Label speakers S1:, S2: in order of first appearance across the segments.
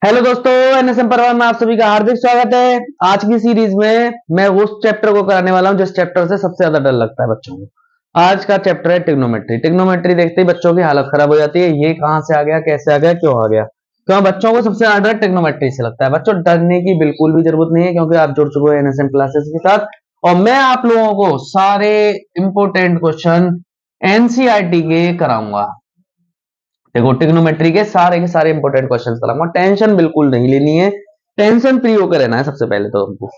S1: Hello दोस्तों, NSM परिवार में आप सभी का हार्दिक स्वागत है। आज की सीरीज में मैं उस चैप्टर को कराने वाला हूं जिस चैप्टर से सबसे ज्यादा डर लगता है बच्चों को। आज का चैप्टर है ट्रिग्नोमेट्री। ट्रिग्नोमेट्री देखते ही बच्चों की हालत खराब हो जाती है। ये कहां से आ गया, कैसे आ गया, क्यों आ गया? क्यों बच्चों को सबसे ज्यादा डर ट्रिग्नोमेट्री से लगता है। बच्चों, डरने की बिल्कुल भी जरूरत नहीं है, क्योंकि आप जुड़ चुके हो एनएसएम क्लासेस के साथ और मैं आप लोगों को सारे इंपोर्टेंट क्वेश्चन एनसीईआरटी के कराऊंगा। देखो, ट्रिग्नोमेट्री के सारे इंपॉर्टेंट क्वेश्चंस कराऊंगा। टेंशन बिल्कुल नहीं लेनी है, टेंशन फ्री होकर रहना है सबसे पहले तो हमको।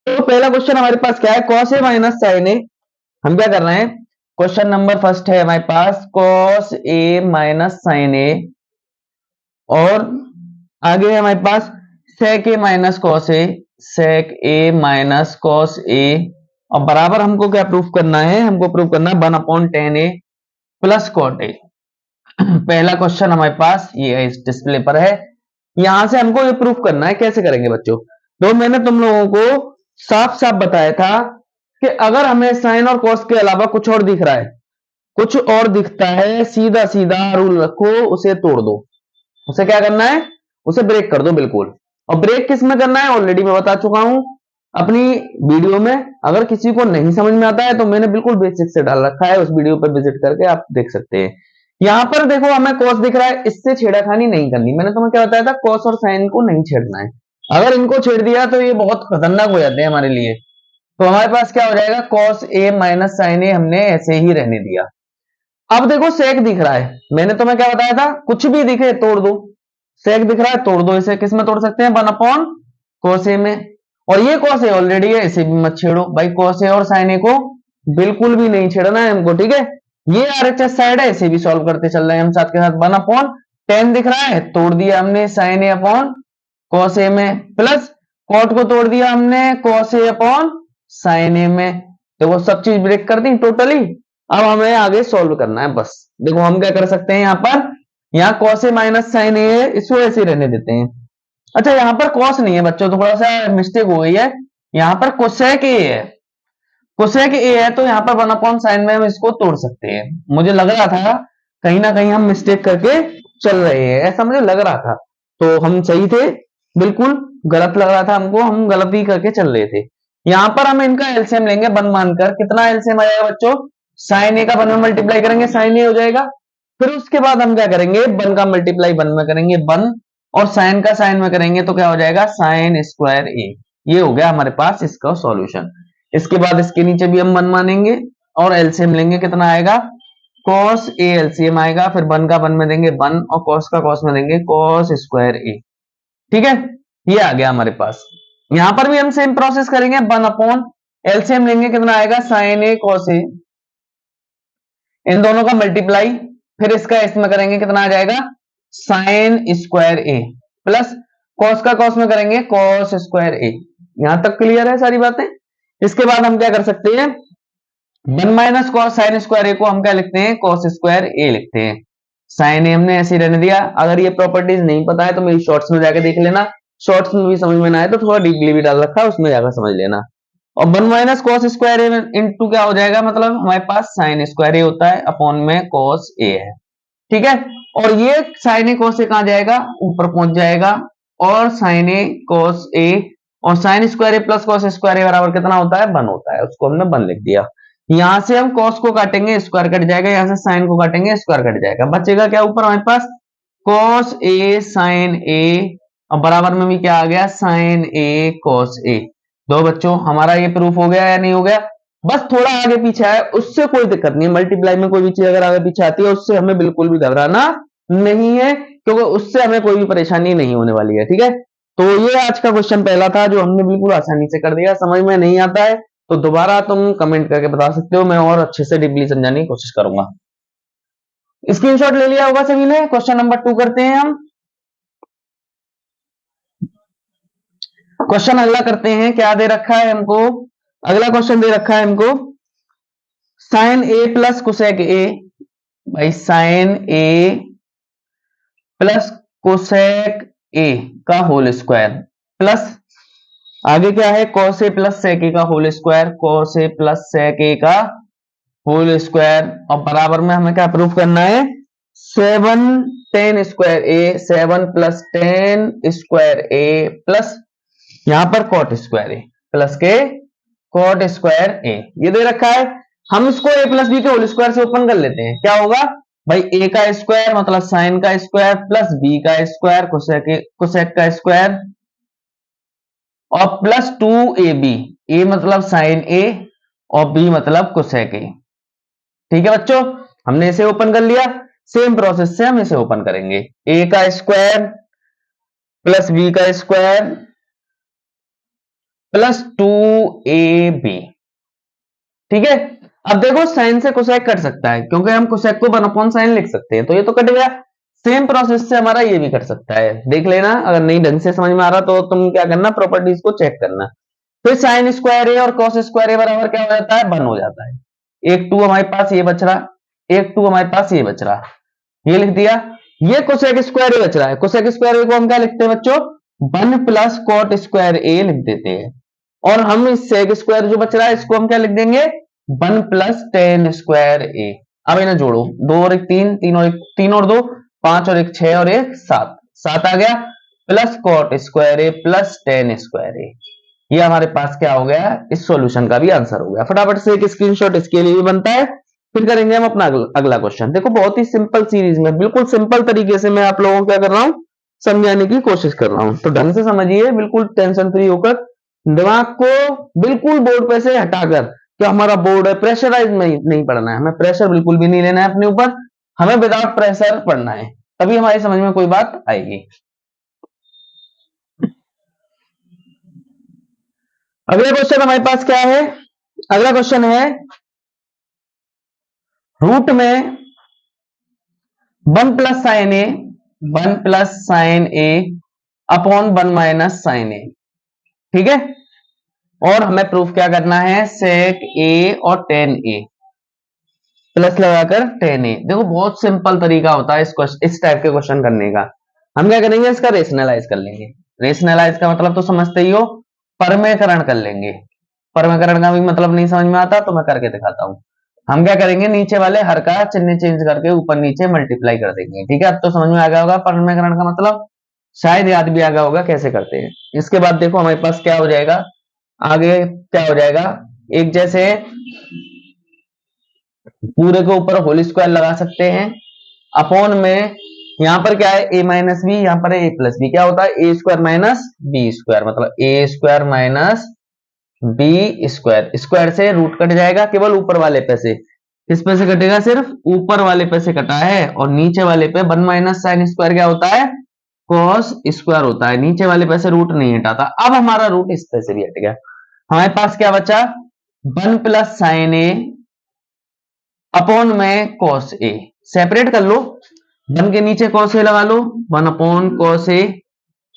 S1: तो पहला क्वेश्चन हमारे पास क्या है? कॉस ए माइनस साइन ए। हम क्या कर रहे हैं? क्वेश्चन नंबर फर्स्ट है हमारे पास कॉस ए माइनस साइन ए, और आगे है हमारे पास सेक ए minus cos A, sec A minus cos A, और बराबर हमको क्या प्रूफ करना है? हमको प्रूफ करना है 1/10 ए प्लस कॉट ए। पहला क्वेश्चन हमारे पास ये इस डिस्प्ले पर है। यहां से हमको ये प्रूफ करना है। कैसे करेंगे बच्चों? तो मैंने तुम लोगों को साफ साफ बताया था कि अगर हमें साइन और कॉस के अलावा कुछ और दिख रहा है, कुछ और दिखता है, सीधा सीधा रूल रखो, उसे तोड़ दो। उसे क्या करना है? उसे ब्रेक कर दो बिल्कुल। और ब्रेक किस में करना है ऑलरेडी मैं बता चुका हूं अपनी वीडियो में। अगर किसी को नहीं समझ में आता है तो मैंने बिल्कुल बेसिक से डाल रखा है, उस वीडियो पर विजिट करके आप देख सकते हैं। यहां पर देखो, हमें कॉस दिख रहा है, इससे छेड़खानी नहीं करनी। मैंने तुम्हें क्या बताया था? कॉस और साइन को नहीं छेड़ना है। अगर इनको छेड़ दिया तो ये बहुत खतरनाक हो जाते हैं हमारे लिए। तो हमारे पास क्या हो जाएगा? कॉस ए माइनस साइन ए हमने ऐसे ही रहने दिया। अब देखो, सेक दिख रहा है, मैंने तुम्हें क्या बताया था? कुछ भी दिखे तोड़ दो। सेक दिख रहा है, तोड़ दो। इसे किस में तोड़ सकते हैं? 1/cos ए में। और ये cos ए ऑलरेडी है, इसे भी मत छेड़ो भाई। cos ए और sin ए को बिल्कुल भी नहीं छेड़ना है हमको, ठीक है? ये आरएचएस साइड है, इसे भी सॉल्व करते चल रहे हैं हम साथ के साथ। 1/10 दिख रहा है, तोड़ दिया हमने sin ए अपॉन cos ए में, प्लस cot को तोड़ दिया हमने cos ए अपॉन sin ए में। देखो, सब चीज ब्रेक कर दी टोटली। अब हमें आगे सॉल्व करना है बस। देखो, हम क्या कर सकते हैं? यहाँ पर यहाँ cos ए माइनस साइन ए है, इसको ऐसे रहने देते हैं। अच्छा, यहाँ पर cos नहीं है बच्चों, थोड़ा सा मिस्टेक हो गई है। यहाँ पर कोसेक ए है। कोसेक ए है तो यहाँ पर 1/sin में हम इसको तोड़ सकते हैं। मुझे लग रहा था कहीं ना कहीं हम मिस्टेक करके चल रहे हैं, ऐसा मुझे लग रहा था। तो हम सही थे? बिल्कुल गलत लग रहा था हमको, हम गलती करके चल रहे थे। यहाँ पर हम इनका एलसीएम लेंगे 1 मानकर। कितना एलसीएम आएगा बच्चों? साइन ए का 1 में मल्टीप्लाई करेंगे, साइन ए हो जाएगा। फिर उसके बाद हम क्या करेंगे? 1 का मल्टीप्लाई 1 में करेंगे, 1, और साइन का साइन में करेंगे तो क्या हो जाएगा? साइन स्क्वायर ए। ये हो गया हमारे पास इसका सॉल्यूशन। इसके बाद इसके नीचे भी हम 1 मानेंगे और एलसीएम लेंगे। कितना आएगा? cos ए एलसीएम आएगा, फिर 1 का 1 में देंगे 1 और cos का cos में देंगे cos स्क्वायर ए। ठीक है, ये आ गया हमारे पास। यहां पर भी हम सेम प्रोसेस करेंगे। 1 एलसीएम लेंगे, कितना आएगा? साइन ए cos ए, इन दोनों का मल्टीप्लाई, फिर इसका इसमें करेंगे, कितना आ जाएगा? साइन स्क्वायर ए, प्लस cos का cos में करेंगे cos स्क्वायर ए। यहां तक क्लियर है सारी बातें? इसके बाद हम क्या कर सकते हैं? 1 माइनस कॉस साइन स्क्वायर ए को हम क्या लिखते हैं? cos स्क्वायर ए लिखते हैं। साइन ए हमने ऐसे ही रहने दिया। अगर ये प्रॉपर्टीज नहीं पता है तो मेरी शॉर्ट्स में जाकर देख लेना। शॉर्ट्स में भी समझ में ना आए तो थोड़ा डीपली भी डाल रखा है, उसमें जाकर समझ लेना। और 1 माइनस कॉस स्क्वायर ए इंटू क्या हो जाएगा? मतलब हमारे पास साइन स्क्वायर ए होता है, अपॉन में cos ए है। ठीक है, और ये साइन ए cos ए कहां जाएगा? ऊपर पहुंच जाएगा। और साइन ए cos ए और साइन स्क्वायर ए प्लस cos स्क्वायर ए बराबर कितना होता है? 1 होता है। उसको हमने 1 लिख दिया। यहां से हम cos को काटेंगे, स्क्वायर कट जाएगा। यहां से साइन को काटेंगे, स्क्वायर कट जाएगा। बचेगा क्या ऊपर हमारे पास? cos ए साइन ए, और बराबर में भी क्या आ गया? साइन ए cos ए। दो बच्चों, हमारा ये प्रूफ हो गया या नहीं हो गया? बस थोड़ा आगे पीछे है, उससे कोई दिक्कत नहीं है। मल्टीप्लाई में कोई भी चीज अगर आगे पीछे आती है उससे हमें बिल्कुल भी घबराना नहीं है, क्योंकि उससे हमें कोई भी परेशानी नहीं होने वाली है। ठीक है, तो ये आज का क्वेश्चन पहला था जो हमने बिल्कुल आसानी से कर दिया। समझ में नहीं आता है तो दोबारा तुम कमेंट करके बता सकते हो, मैं और अच्छे से डीपली समझाने की कोशिश करूंगा। स्क्रीनशॉट ले लिया होगा सभी ने। क्वेश्चन नंबर 2 करते हैं हम। क्वेश्चन अगला करते हैं। क्या दे रखा है हमको? अगला क्वेश्चन दे रखा है हमको sine A plus cosec A. भाई, sine A plus cosec A का होल स्क्वायर, प्लस आगे क्या है? cos A plus sec A का whole square, cos A plus sec A का होल स्क्वायर, और बराबर में हमें क्या प्रूफ करना है, 7 10 स्क्वायर ए, 7 प्लस 10 स्क्वायर ए प्लस यहां पर कॉट स्क्वायर ए प्लस के कॉट स्क्वायर ए, ये दे रखा है। हम इसको ए प्लस बी के होल स्क्वायर से ओपन कर लेते हैं, क्या होगा भाई, ए का स्क्वायर मतलब साइन का स्क्वायर प्लस बी का स्क्वायर कोसेक का स्क्वायर और प्लस 2ab, ए मतलब साइन ए और बी मतलब कोसेक ए। ठीक है बच्चों, हमने इसे ओपन कर लिया, सेम प्रोसेस से हम इसे ओपन करेंगे, ए का स्क्वायर प्लस बी का स्क्वायर प्लस 2ab। ठीक है, अब देखो साइन से कोसेक कट सकता है क्योंकि हम कोसेक को 1/sin लिख सकते हैं, तो ये तो कट गया। सेम प्रोसेस से हमारा ये भी कट सकता है, देख लेना, अगर नहीं ढंग से समझ में आ रहा तो तुम क्या करना, प्रॉपर्टीज को चेक करना। फिर साइन स्क्वायर ए और कॉस स्क्वायर ए बराबर क्या हो जाता है, 1 हो जाता है। एक 2 हमारे पास ये बच रहा, एक 2 हमारे पास ये बच रहा, ये लिख दिया। ये कोसेक स्क्वायर ए बच रहा है, कोसेक स्क्वायर ए को हम क्या लिखते हैं बच्चों, 1 प्लस कॉट स्क्वायर ए लिख देते हैं। और हम इस सेक स्क्वायर जो बच रहा है इसको हम क्या लिख देंगे, 1 प्लस टेन स्क्वायर ए। अब इन्हें जोड़ो, 2 और 1 3, 3 और 1 3 और 2 5 और 1 6 और 1 7, 7 आ गया प्लस कॉट स्क्वायर ए प्लस टेन स्क्वायर ए। ये हमारे पास क्या हो गया, इस सॉल्यूशन का भी आंसर हो गया। फटाफट से एक स्क्रीनशॉट इसके लिए भी बनता है, फिर करेंगे हम अपना अगला क्वेश्चन। देखो बहुत ही सिंपल सीरीज में, बिल्कुल सिंपल तरीके से मैं आप लोगों को क्या कर रहा हूं, समझाने की कोशिश कर रहा हूं, तो ढंग से समझिए, बिल्कुल टेंशन फ्री होकर, दिमाग को बिल्कुल बोर्ड पे से हटाकर, कि हमारा बोर्ड है प्रेशराइज नहीं पढ़ना है, हमें प्रेशर बिल्कुल भी नहीं लेना है अपने ऊपर, हमें विदाउट प्रेशर पढ़ना है, तभी हमारी समझ में कोई बात आएगी। अगला क्वेश्चन हमारे पास क्या है, अगला क्वेश्चन है रूट में 1 प्लस साइन ए, 1 प्लस साइन ए अपॉन 1 माइनस साइन ए। ठीक है, और हमें प्रूफ क्या करना है, सेक ए और टेन ए, प्लस लगाकर टेन ए। देखो बहुत सिंपल तरीका होता है इस टाइप के क्वेश्चन करने का। हम क्या करेंगे, इसका रेशनलाइज कर लेंगे। रेशनलाइज का मतलब तो समझते ही हो, परमेकरण कर लेंगे। परमेकरण का भी मतलब नहीं समझ में आता तो मैं करके दिखाता हूं। हम क्या करेंगे, नीचे वाले हर का चिन्ह चेंज करके ऊपर नीचे मल्टीप्लाई कर देंगे। ठीक है, अब तो समझ में आ गया होगा परमेकरण का मतलब, शायद याद भी आ गया होगा कैसे करते हैं। इसके बाद देखो हमारे पास क्या हो जाएगा, आगे क्या हो जाएगा, एक जैसे पूरे के ऊपर होल स्क्वायर लगा सकते हैं, अपॉन में यहां पर क्या है, a माइनस बी, यहां पर है a प्लस बी, क्या होता है A square minus B square, मतलब A square minus B square. Square से रूट कट जाएगा, केवल ऊपर वाले पे से, किस पे से कटेगा, सिर्फ ऊपर वाले पे से कटा है, और नीचे वाले पे 1 माइनस साइन स्क्वायर क्या होता है, कॉस स्क्वायर होता है, नीचे वाले पे से रूट नहीं हटाता। अब हमारा रूट इस पे से भी हट गया, हमारे पास क्या बचा, 1 प्लस साइन ए अपॉन में कॉस ए, सेपरेट कर लो, 1 के नीचे कॉस ए लगा लो, 1 upon cos A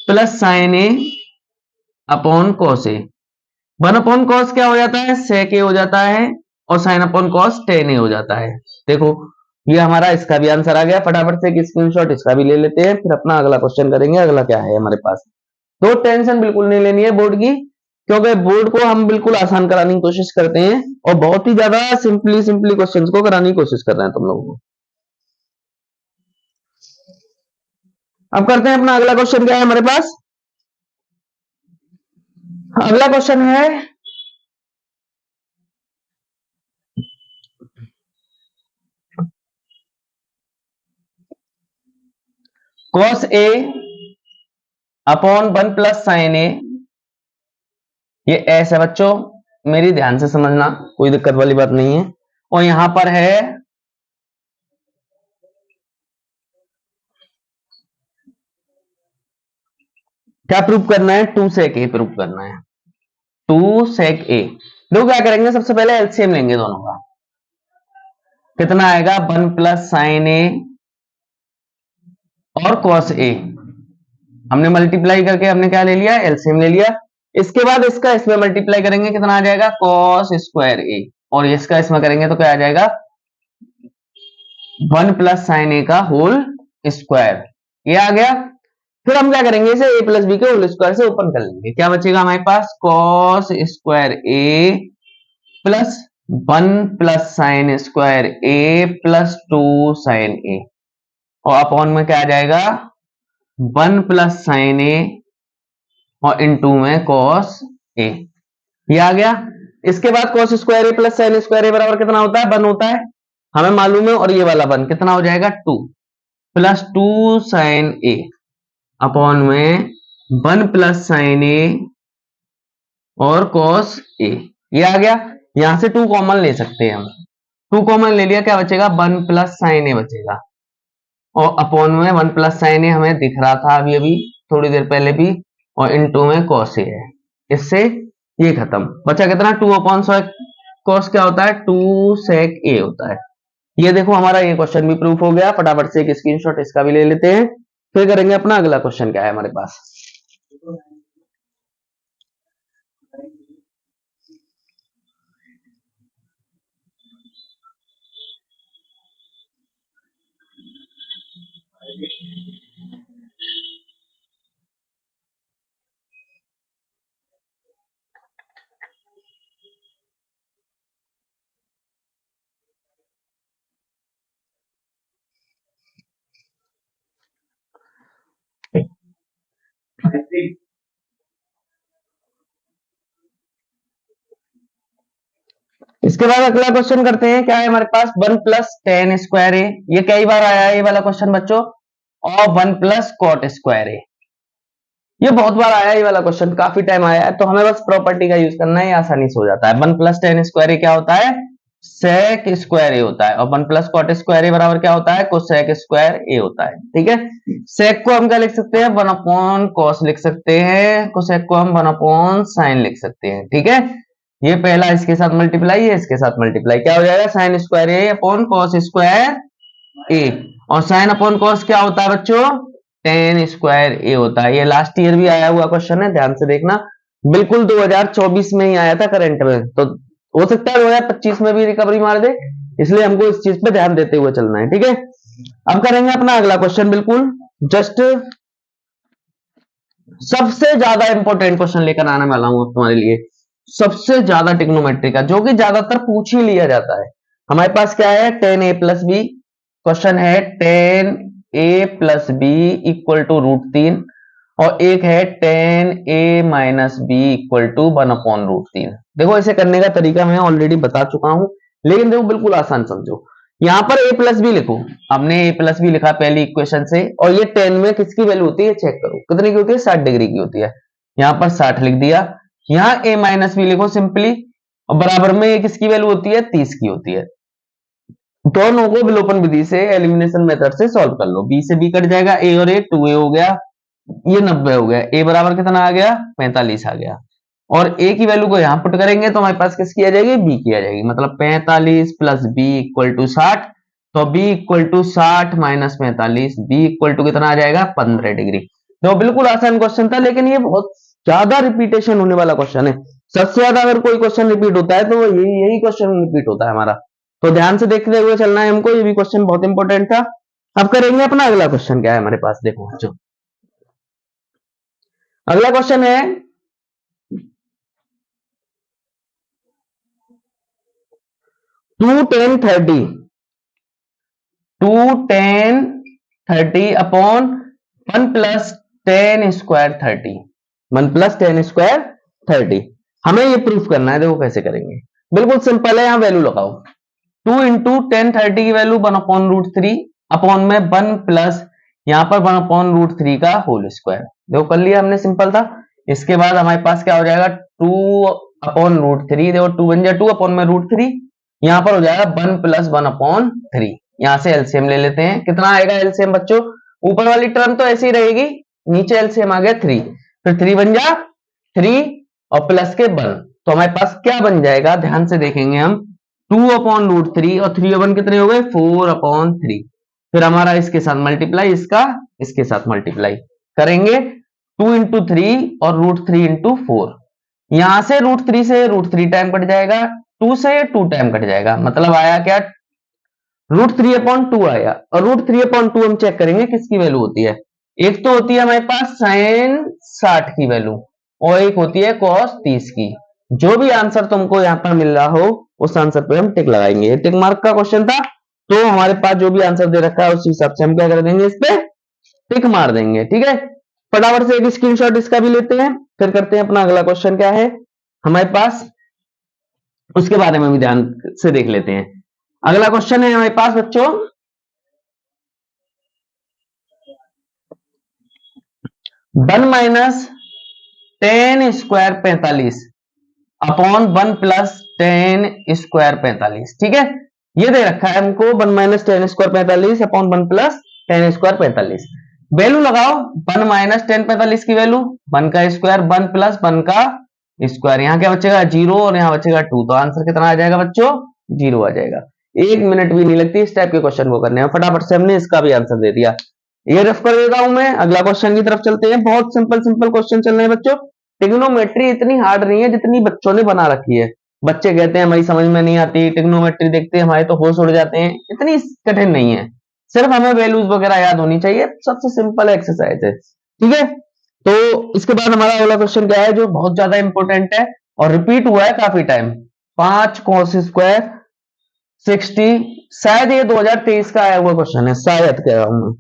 S1: plus sign A upon cos A. 1 upon cos क्या हो जाता है, सेक ए हो जाता है, और साइन अपॉन कॉस टेन ए हो जाता है। देखो ये हमारा इसका भी आंसर आ गया। फटाफट से एक स्क्रीनशॉट इसका भी ले लेते हैं, फिर अपना अगला क्वेश्चन करेंगे। अगला क्या है हमारे पास, तो टेंशन बिल्कुल नहीं लेनी है बोर्ड की, क्योंकि बोर्ड को हम बिल्कुल आसान कराने की कोशिश करते हैं, और बहुत ही ज्यादा सिंपली क्वेश्चंस को कराने की कोशिश कर रहे हैं तुम लोगों को। अब करते हैं अपना अगला क्वेश्चन, क्या है हमारे पास, अगला क्वेश्चन है cos A upon 1 plus sign ए। ये ऐसे बच्चों, मेरी ध्यान से समझना, कोई दिक्कत वाली बात नहीं है। और यहां पर है क्या प्रूफ करना है, 2 सेक ए प्रूफ करना है, 2 सेक ए। लोग क्या करेंगे, सबसे पहले एलसीएम लेंगे दोनों का, कितना आएगा, 1 प्लस साइन ए और कॉस ए। हमने मल्टीप्लाई करके हमने क्या ले लिया, एलसीएम ले लिया। इसके बाद इसका इसमें मल्टीप्लाई करेंगे, कितना आ जाएगा, कॉस स्क्वायर ए, और इसका इसमें करेंगे तो क्या आ जाएगा, 1 प्लस साइन ए का होल स्क्वायर, ये आ गया। फिर हम क्या करेंगे, इसे a प्लस बी के होल स्क्वायर से ओपन कर लेंगे, क्या बचेगा हमारे पास, कॉस स्क्वायर ए प्लस 1 प्लस साइन स्क्वायर ए प्लस 2 साइन ए, और अपॉन में क्या आ जाएगा 1 प्लस साइन ए और इनटू में कॉस ए, ये आ गया। इसके बाद कॉस स्क्वायर ए प्लस साइन स्क्वायर ए बराबर कितना होता है 1 होता है, हमें मालूम है, और ये वाला 1 कितना हो जाएगा 2 प्लस 2 साइन ए अपॉन में 1 प्लस साइन ए और कॉस ए, ये आ गया। यहां से 2 कॉमन ले सकते हैं हम, 2 कॉमन ले लिया, क्या बचेगा 1 प्लस साइन ए बचेगा, और अपॉन में 1 प्लस साइन ए हमें दिख रहा था अभी अभी थोड़ी देर पहले भी, और इनटू में कॉस ए है, इससे ये खत्म बचा कितना 2 अपॉन सेक कॉस क्या होता है 2 सेक ए होता है। ये देखो हमारा ये क्वेश्चन भी प्रूफ हो गया। फटाफट से एक स्क्रीनशॉट इसका भी ले लेते हैं, फिर करेंगे अपना अगला क्वेश्चन क्या है हमारे पास। इसके बाद अगला क्वेश्चन करते हैं, क्या है हमारे पास 1 प्लस टेन स्क्वायर ए, ये कई बार आया है ये वाला क्वेश्चन बच्चों, और 1 प्लस कॉट स्क्वायर ए, ये बहुत बार आया है ये वाला क्वेश्चन, काफी टाइम आया है, तो हमें बस प्रॉपर्टी का यूज करना है, आसानी से हो जाता है। 1 प्लस टेन स्क्वायर ए क्या होता है सेक स्क्वायर ए होता है, और 1 प्लस कॉट स्क्वायर ए बराबर क्या होता है कोसेक स्क्वायर ए होता है, ठीक है। सेक को हम क्या लिख सकते हैं 1 अपॉन कॉस लिख सकते हैं, कोसेक को हम 1 अपॉन साइन लिख सकते हैं, ठीक है। ये पहला इसके साथ मल्टीप्लाई है, इसके साथ मल्टीप्लाई, क्या हो जाएगा साइन स्क्वायर ए अपॉन कॉस स्क्वायर ए, और साइन अपॉन कॉस क्या होता है बच्चों टेन स्क्वायर ए होता है। ये लास्ट ईयर भी आया हुआ क्वेश्चन है, ध्यान से देखना, बिल्कुल 2024 में ही आया था करंट में, तो हो सकता है 2025 में भी रिकवरी मार दे, इसलिए हमको इस चीज पे ध्यान देते हुए चलना है, ठीक है। अब करेंगे अपना अगला क्वेश्चन, बिल्कुल जस्ट सबसे ज्यादा इंपॉर्टेंट क्वेश्चन लेकर आने वाला हूं तुम्हारे लिए, सबसे ज्यादा टिग्नोमेट्री का, जो कि ज्यादातर पूछ ही लिया जाता है। हमारे पास क्या है tan A plus B, question है tan A plus B equal to √3, और एक है tan A minus B equal to 1 upon √3। देखो इसे करने का तरीका मैं ऑलरेडी बता चुका हूं, लेकिन देखो बिल्कुल आसान समझो। यहां पर ए प्लस बी लिखो, हमने ए प्लस बी लिखा पहली इक्वेशन से, और ये 10 में किसकी वैल्यू होती है चेक करो, कितने की होती है 60 डिग्री की होती है, यहां पर 60 लिख दिया। यहां ए माइनस बी लिखो सिंपली, और बराबर में ये किसकी वैल्यू होती है 30 की होती है। दोनों को विलोपन विधि से एलिमिनेशन मेथड से सॉल्व कर लो, बी से बी कट जाएगा, ए और ए 2a हो गया, ये 90 हो गया, ए बराबर कितना आ गया 45 आ गया, और ए की वैल्यू को यहां पुट करेंगे तो हमारे पास किसकी आ जाएगी बी की आ जाएगी, मतलब 45 प्लस बी इक्वल टू 60, तो B equal to 60 minus 45, B equal to कितना आ जाएगा 15 डिग्री। तो बिल्कुल आसान क्वेश्चन था, लेकिन ये बहुत ज्यादा रिपीटेशन होने वाला क्वेश्चन है, सबसे ज्यादा अगर कोई क्वेश्चन रिपीट होता है तो वो यही क्वेश्चन रिपीट होता है हमारा, तो ध्यान से देखते हुए चलना है हमको, ये भी क्वेश्चन बहुत इंपॉर्टेंट था। अब करेंगे अपना अगला क्वेश्चन, क्या है हमारे पास देखो बच्चों, अगला क्वेश्चन है 2 10 30 upon 1 plus 10 square 30, 1 plus 10 square 30, हमें ये प्रूफ करना है। देखो कैसे करेंगे, बिल्कुल सिंपल है, यहां वैल्यू लगाओ, 2 इंटू 10 30 की वैल्यू 1 अपॉन √3 अपॉन में 1 प्लस यहां पर 1 अपॉन √3 का होल स्क्वायर, देखो कर लिया हमने, सिंपल था। इसके बाद हमारे पास क्या हो जाएगा 2 अपॉन √3, देखो 2 बन जाए 2 अपॉन में √3, यहां पर हो जाएगा 1 प्लस 1 अपॉन 3, यहां से एलसीएम ले लेते हैं, कितना आएगा एलसीएम बच्चों, ऊपर वाली टर्म तो ऐसी रहेगी, नीचे एलसीएम आ गया 3, फिर 3 बन जा 3 और प्लस के 1, तो हमारे पास क्या बन जाएगा ध्यान से देखेंगे हम, 2 अपॉन √3 और 3 1 कितने हो गए 4 अपॉन 3, फिर हमारा इसके साथ मल्टीप्लाई, इसका इसके साथ मल्टीप्लाई करेंगे, 2 इंटू 3 और √3 इंटू 4, यहां से √3 से √3 टाइम कट जाएगा, 2 से 2 टाइम कट जाएगा, मतलब आया क्या √3 अपॉन 2 आया, और √3 अपॉन 2 हम चेक करेंगे किसकी वैल्यू होती है, एक तो होती है हमारे पास साइन 60 की वैल्यू, और एक होती है कॉस 30 की, जो भी आंसर तुमको यहाँ पर मिल रहा हो उस आंसर पे हम टिक लगाएंगे। टिक मार्क का क्वेश्चन था, तो हमारे पास जो भी आंसर दे रखा है उस हिसाब से हम क्या कर देंगे, इस पे टिक मार देंगे। ठीक है, फटाफट से एक स्क्रीनशॉट इसका भी लेते हैं, फिर करते हैं अपना अगला क्वेश्चन क्या है हमारे पास, उसके बारे में भी ध्यान से देख लेते हैं। अगला क्वेश्चन है हमारे पास बच्चों, 1 minus 10 square 45 upon 1 plus 10 square 45। ठीक है, ये दे रखा है हमको 1 minus 10 square 45 upon 1 plus 10 square 45। Value लगाओ, 1 माइनस 10 45 की वैल्यू 1 का स्क्वायर 1 प्लस 1 का स्क्वायर, यहाँ क्या बचेगा 0 और यहाँ बचेगा 2, तो आंसर कितना आ जाएगा बच्चों 0 आ जाएगा। 1 मिनट भी नहीं लगती इस टाइप के क्वेश्चन को करने में, फटाफट से हमने इसका भी आंसर दे दिया। ये रफ कर देता हूं मैं, अगला क्वेश्चन की तरफ चलते हैं। बहुत सिंपल सिंपल क्वेश्चन चल रहे हैं बच्चों, ट्रिग्नोमेट्री इतनी हार्ड नहीं है जितनी बच्चों ने बना रखी है। बच्चे कहते हैं हमारी समझ में नहीं आती, ट्रिग्नोमेट्री देखते हैं हमारे तो होश उड़ जाते हैं, इतनी कठिन नहीं है, सिर्फ हमें वैल्यूज वगैरह याद होनी चाहिए, सबसे सिंपल एक्सरसाइज है। ठीक है, तो इसके बाद हमारा अगला क्वेश्चन क्या है जो बहुत ज्यादा इंपॉर्टेंट है और रिपीट हुआ है काफी टाइम, 5 cos स्क्वायर 60, शायद ये 2023 का आया हुआ क्वेश्चन है, शायद कह रहा हूं मैं,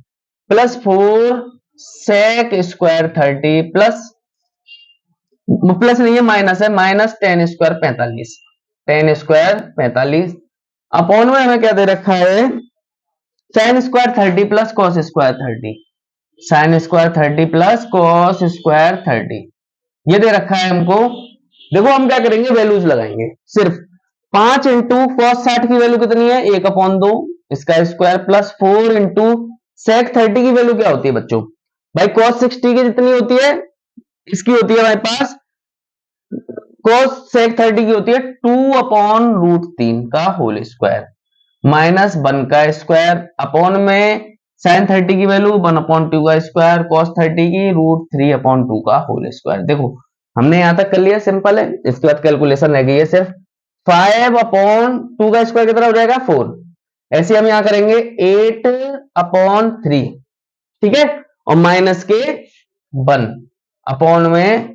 S1: प्लस 4 sec स्क्वायर 30 प्लस नहीं है माइनस है, माइनस 10 स्क्वायर 45, 10 स्क्वायर 45 अपॉन में हमें क्या दे रखा है sine square 30 plus cos square 30, sine square 30 plus cos square 30 ये दे रखा है हमको। देखो हम क्या करेंगे, वैल्यूज लगाएंगे सिर्फ। 5 इंटू कॉस 60 की वैल्यू कितनी है 1/2 इसका स्क्वायर प्लस 4 इंटू सेक 30 की वैल्यू क्या होती है बच्चों भाई, कॉस 60 की जितनी होती है इसकी होती है हमारे पास cos sec 30 की होती है 2/√3 का होल स्क्वायर माइनस 1 का स्क्वायर अपॉन में sin 30 की वैल्यू 1/2 का स्क्वायर cos 30 की √3/2 का होल स्क्वायर। देखो हमने यहां तक कर लिया, सिंपल है। इसके बाद कैलकुलेशन रह गई है सिर्फ 5/2 का स्क्वायर कितना हो जाएगा 4, ऐसे हम यहां करेंगे 8/3। ठीक है, और माइनस के 1 अपॉन में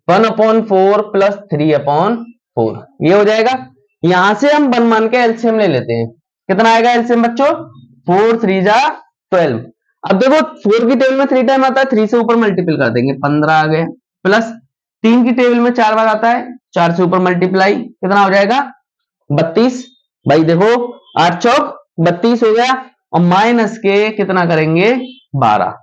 S1: 1/4 प्लस 3/4 ये हो जाएगा। यहां से हम 1 मान के एलसीएम ले लेते हैं, कितना आएगा एलसीएम बच्चों 4 3 जा 12। अब देखो 4 की टेबल में 3 टाइम आता है, 3 से ऊपर मल्टीपल कर देंगे 15 आ गया, प्लस 3 की टेबल में 4 बार आता है, 4 से ऊपर मल्टीप्लाई कितना हो जाएगा 32। भाई देखो 8 चौक 32 हो गया, और माइनस के कितना करेंगे 12,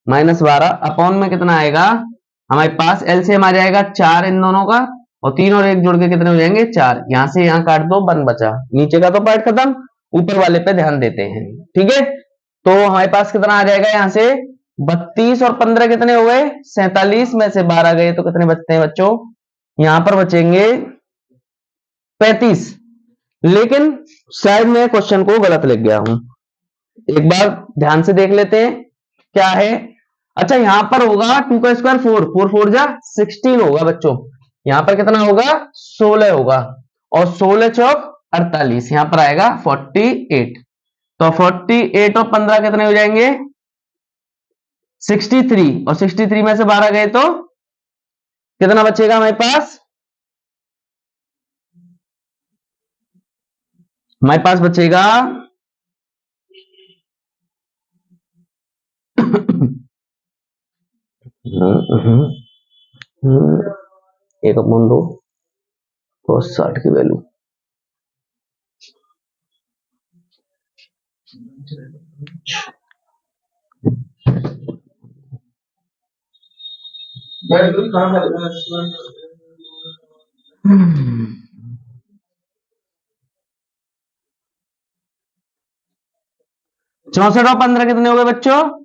S1: माइनस 12 अपॉन में कितना आएगा हमारे पास एलसीएम आ जाएगा 4 इन दोनों का, और 3 और 1 जोड़ के कितने हो जाएंगे 4, यहां से यहां काट दो 1 बचा, नीचे का तो पार्ट खत्म, ऊपर वाले पे ध्यान देते हैं। ठीक है, तो हमारे पास कितना आ जाएगा यहां से 32 और 15 कितने हो गए 47 में से 12 गए तो कितने बचते हैं बच्चों, यहां पर बचेंगे 35। लेकिन शायद मैं क्वेश्चन को गलत लिख गया हूं, एक बार ध्यान से देख लेते हैं क्या है। अच्छा यहां पर होगा 2 का स्क्वायर 4, 4 4 जा 16 होगा बच्चों, यहां पर कितना होगा 16 होगा, और 16 चौक 48 यहां पर आएगा 48, तो 48 और 15 कितने हो जाएंगे 63, और 63 में से 12 गए तो कितना बचेगा हमारे पास बचेगा 1/2 cos 60 की वैल्यू चौसठ और 15 कितने हो गए बच्चों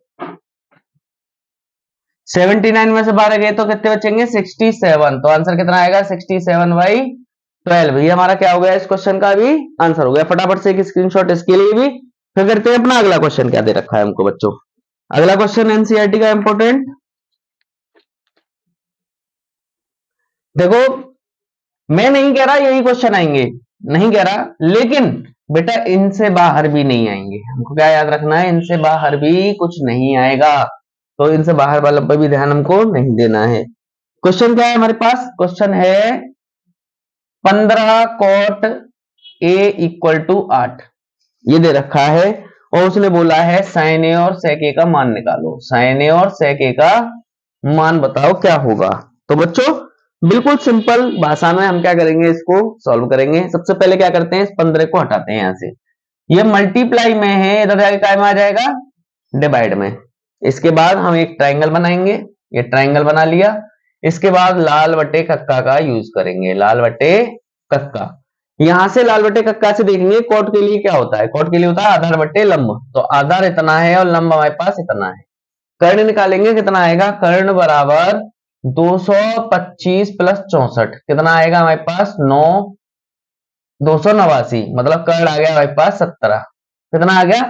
S1: 79 में से 12 गए तो कितने बचेंगे 67, तो आंसर कितना आएगा 67/12। ये हमारा क्या हो गया इस क्वेश्चन का भी आंसर हो गया। फटाफट से एक स्क्रीनशॉट इसके लिए भी, फिर करते हैं अपना अगला क्वेश्चन क्या दे रखा है हमको बच्चों। अगला क्वेश्चन एनसीईआरटी का इंपॉर्टेंट, देखो मैं नहीं कह रहा यही क्वेश्चन आएंगे, नहीं कह रहा, लेकिन बेटा इनसे बाहर भी नहीं आएंगे, हमको क्या याद रखना है इनसे बाहर भी कुछ नहीं आएगा, तो इनसे बाहर वालों पर भी ध्यान हमको नहीं देना है। क्वेश्चन क्या है हमारे पास, क्वेश्चन है 15 कॉट ए इक्वल टू 8 ये दे रखा है, और उसने बोला है साइन ए और सेक ए का मान निकालो। साइन ए और सेक ए का मान बताओ क्या होगा। तो बच्चों बिल्कुल सिंपल भाषा में हम क्या करेंगे, इसको सॉल्व करेंगे। सबसे पहले क्या करते हैं, इस 15 को हटाते हैं यहां से। ये मल्टीप्लाई में है, इधर जाके काय में आ जाएगा, डिवाइड में। इसके बाद हम एक ट्राइंगल बनाएंगे, ये ट्राइंगल बना लिया। इसके बाद लाल बटे कक्का का यूज करेंगे, लाल बटे कक्का। यहां से लाल बटे कक्का से देखेंगे कोट के लिए क्या होता है, कोट के लिए होता है आधार बटे लंब। तो आधार इतना है और लंब हमारे पास इतना है। कर्ण निकालेंगे, कितना आएगा, कर्ण बराबर 225 प्लस 64 कितना आएगा हमारे पास, 289, मतलब कर्ण आ गया हमारे पास 17। कितना आ गया,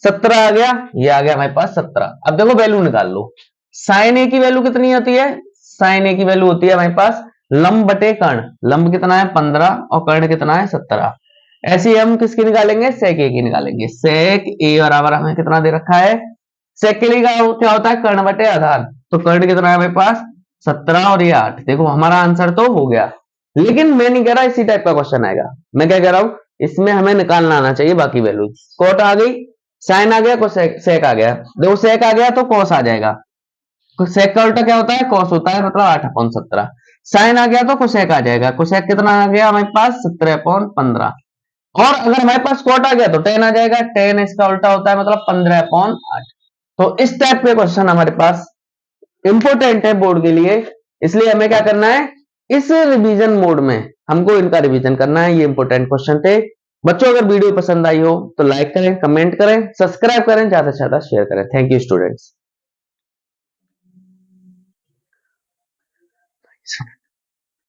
S1: 17 आ गया, ये आ गया हमारे पास 17। अब देखो वैल्यू निकाल लो। साइन ए की वैल्यू कितनी होती है, साइन ए की वैल्यू होती है हमारे पास लंब बटे कर्ण। लंब कितना है 15 और कर्ण कितना है 17। ऐसे ही हम किसकी निकालेंगे, सेक ए की निकालेंगे। सेक ए बराबर हमें कितना दे रखा है, सेक के लिए क्या होता है, कर्ण बटे आधार। तो कर्ण कितना है हमारे पास 17 और ये 8। देखो हमारा आंसर तो हो गया, लेकिन मैं नहीं कह रहा इसी टाइप का क्वेश्चन आएगा। मैं क्या कह रहा हूं, इसमें हमें निकालना आना चाहिए बाकी वैल्यू। कोट आ गई, साइन आ गया, सेक आ गया। देखो सेक आ गया तो कॉस आ जाएगा, सेक का उल्टा क्या होता है, कॉस होता है, मतलब 8/17। साइन आ गया तो कोसेक आ जाएगा, कोसेक कितना आ गया हमारे पास 17/15। और अगर हमारे पास कोट आ गया तो टेन आ जाएगा, टेन इसका उल्टा होता है, मतलब 15/8। तो इस टाइप के क्वेश्चन हमारे पास इंपोर्टेंट है बोर्ड के लिए, इसलिए हमें क्या करना है, इस रिवीजन मोड में हमको इनका रिवीजन करना है। ये इंपोर्टेंट क्वेश्चन थे बच्चों। अगर वीडियो पसंद आई हो तो लाइक करें, कमेंट करें, सब्सक्राइब करें, ज्यादा से ज्यादा शेयर करें। Thank you students.